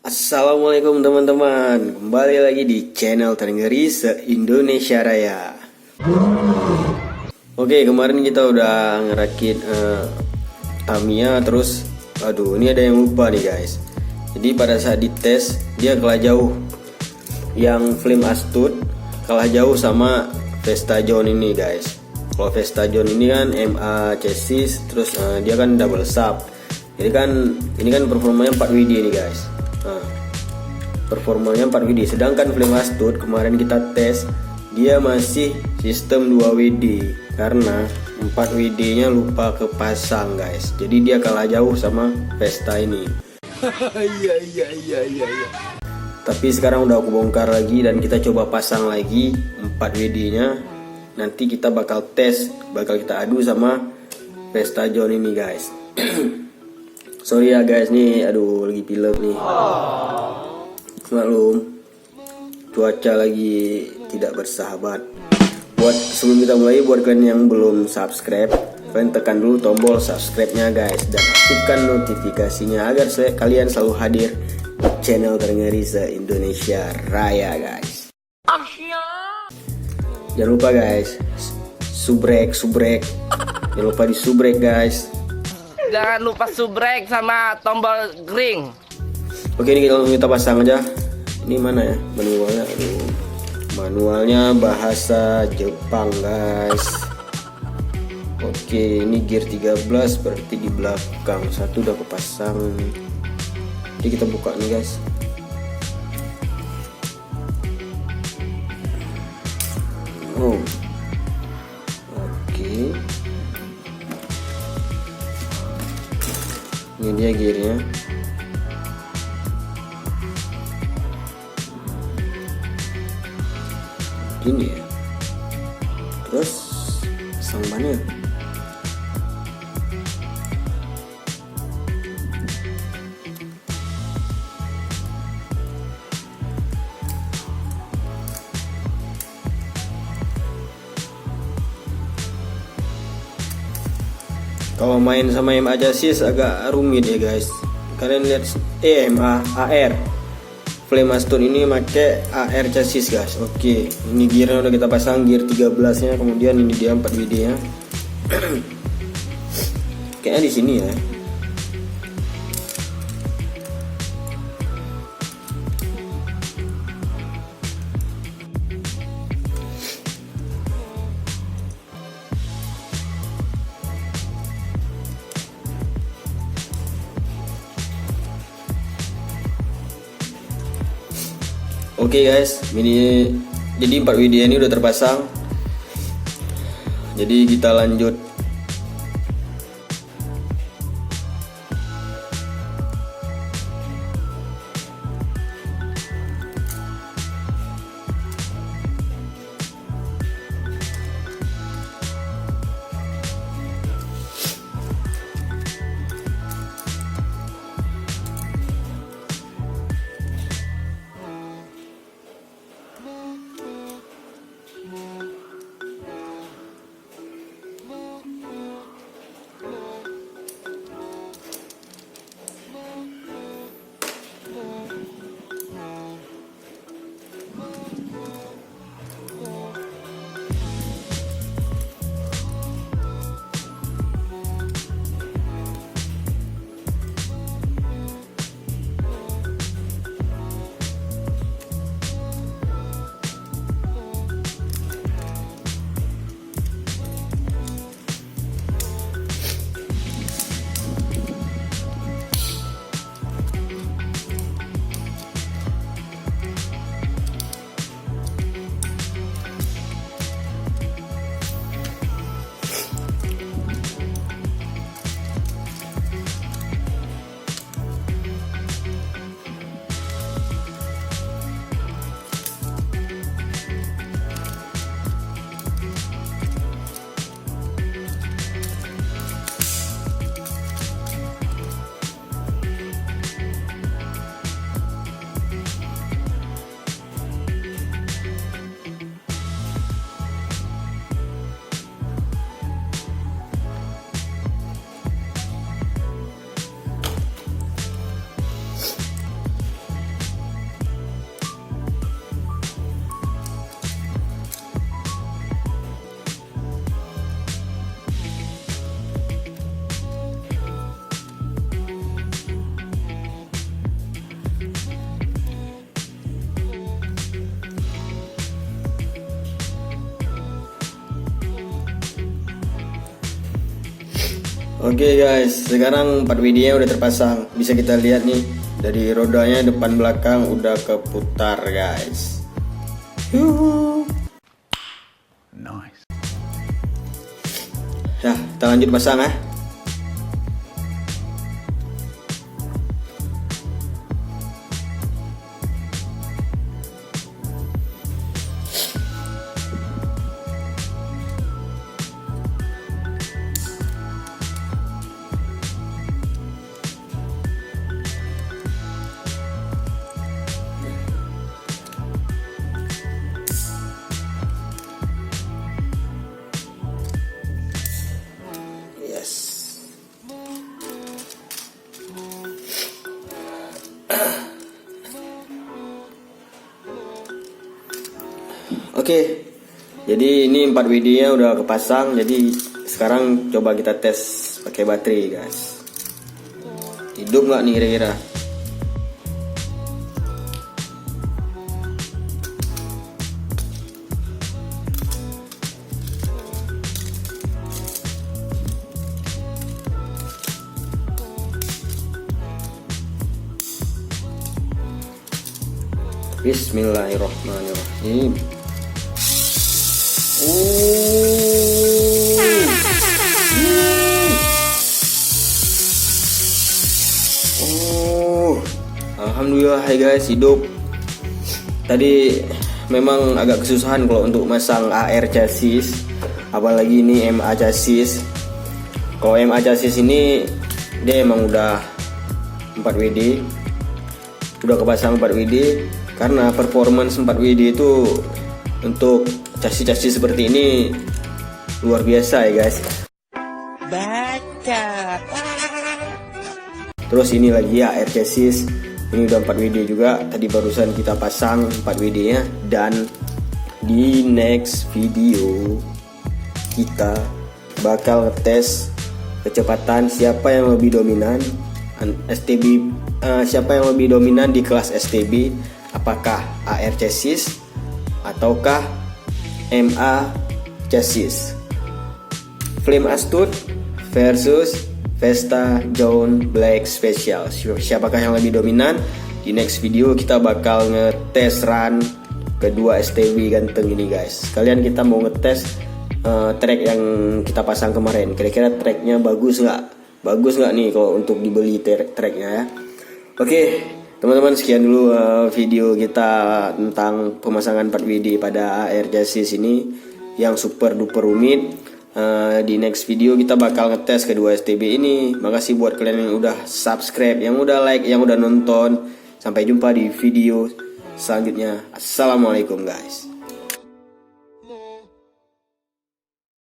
Assalamualaikum teman-teman, kembali lagi di channel terngeri se-Indonesia Raya. Oke, kemarin kita udah ngerakit Tamiya. Terus ini ada yang lupa nih guys. Jadi pada saat dites dia kalah jauh. Yang Flame Astute kalah jauh sama Vesta John ini guys. Kalau Vesta John ini kan MA chassis, terus dia kan double sub. Jadi kan ini kan performanya 4 WD nih guys. Performanya 4 WD, sedangkan Flame Astute kemarin kita tes dia masih sistem 2 WD karena 4 WD nya lupa kepasang guys. Jadi dia kalah jauh sama Vesta ini. Iya. Tapi sekarang udah aku bongkar lagi dan kita coba pasang lagi 4 WD nya. Nanti kita bakal tes, bakal kita adu sama Vesta John ini guys. Sorry ya guys nih, lagi pilek nih. Maklum, cuaca lagi tidak bersahabat. Sebelum kita mulai, buat kalian yang belum subscribe, kalian tekan dulu tombol subscribe-nya guys, dan aktifkan notifikasinya agar kalian selalu hadir di channel terngeri se-Indonesia Raya guys. Jangan lupa guys, subrek. Jangan lupa di subrek guys. Jangan lupa subrek sama tombol green. Oke, ini langsung kita pasang aja. Ini mana ya manualnya? Manualnya bahasa Jepang guys. Oke, ini gear 13 berarti di belakang satu udah kepasang. Jadi kita buka nih guys. Oke. Ini dia gearnya. Gini ya. Terus pasang bannya. Kalau main sama MA chassis agak rumit ya guys. Kalian lihat MA AR. Flame Astute ini pakai AR chassis guys. Oke, ini gearnya udah kita pasang, gear 13 nya, kemudian ini dia 4 WD nya. Kayaknya di sini ya. Oke guys, ini jadi 4 WD ini udah terpasang. Jadi kita lanjut. Oke guys, sekarang 4WD-nya udah terpasang. Bisa kita lihat nih, dari rodanya depan belakang udah keputar guys. Yuhu. Nice. Ya, kita lanjut pasang ya. Oke, jadi ini 4WD-nya udah kepasang. Jadi sekarang coba kita tes pakai baterai guys. Hidup nggak nih kira-kira? Bismillahirrohmanirrohim. Alhamdulillah hai guys, hidup. Tadi memang agak kesusahan kalau untuk masang AR chassis, apalagi ini MA chassis. Kalau MA chassis ini dia emang udah 4WD, udah kepasang 4WD, karena performance 4WD itu untuk chassis-chassis seperti ini luar biasa ya guys. Baca. Terus ini lagi ya AR chassis, ini udah 4WD juga. Tadi barusan kita pasang 4WD nya. Dan di next video kita bakal ngetes kecepatan siapa yang lebih dominan STB, siapa yang lebih dominan di kelas STB, apakah AR chassis ataukah MA chassis. Flame Astute versus Vesta John Black Special, siapakah yang lebih dominan? Di next video kita bakal ngetes run kedua STB ganteng ini guys. Kalian kita mau ngetes track yang kita pasang kemarin. Kira-kira tracknya bagus nggak? Bagus nggak nih kalau untuk dibeli tracknya ya? Oke. Teman-teman, sekian dulu video kita tentang pemasangan 4WD pada AR chassis ini yang super duper rumit. Di next video kita bakal ngetes kedua STB ini. Makasih buat kalian yang udah subscribe, yang udah like, yang udah nonton. Sampai jumpa di video selanjutnya. Assalamualaikum guys.